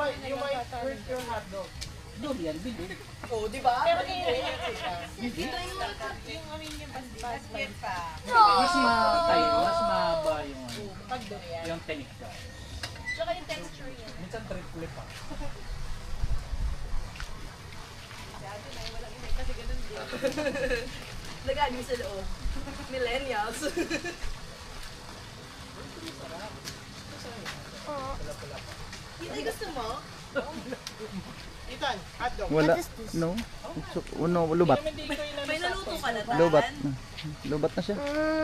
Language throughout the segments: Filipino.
might hurt your hotdog. Durian, bilis. Oh, di ba? Pero hindi. Bilis. Yung amin yung bas pa. Mas matay, mas mahaba yung ano. Pag durian. Yung tinik ka. Tsaka yung texture niya. Minsan triple pa. Kasi ganun din. Nagaling sa loob. Millennials. Hindi gusto mo? Ethan, hotdog. Wala. No? So, no, lubat. May naluto ka na, Tan? Lubat na. Lubat na siya.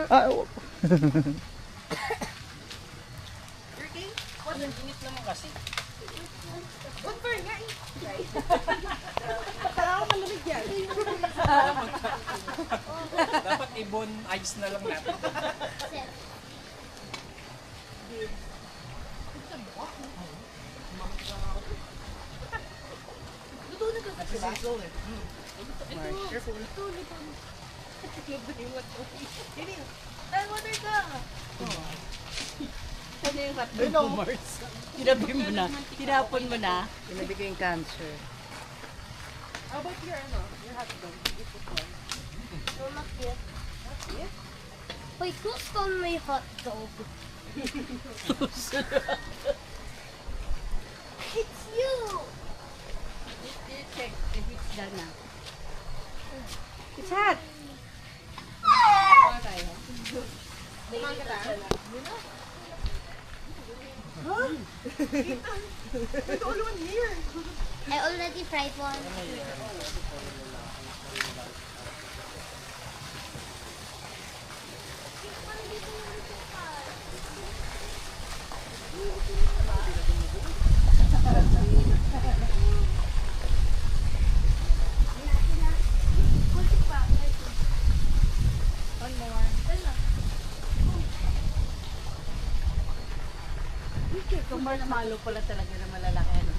Ah, oh. Working? Ang init naman kasi. Good for nga eh. Kala ko malamig yan. Dapat ibon ice na lang natin. Luto na ka. Sizzle eh. Tan, water ka. Ano yung hotdog Hello. mo, Mars? Tinabi mo na. Tinapon mo na. Sinabi ko yung cancer. How about your hotdog? Not yet. Wait, who stole my hot dog? It's you! You check if it's done na. It's hot. I already fried one. Kung marshmallow pala talaga na malalaki. Ano?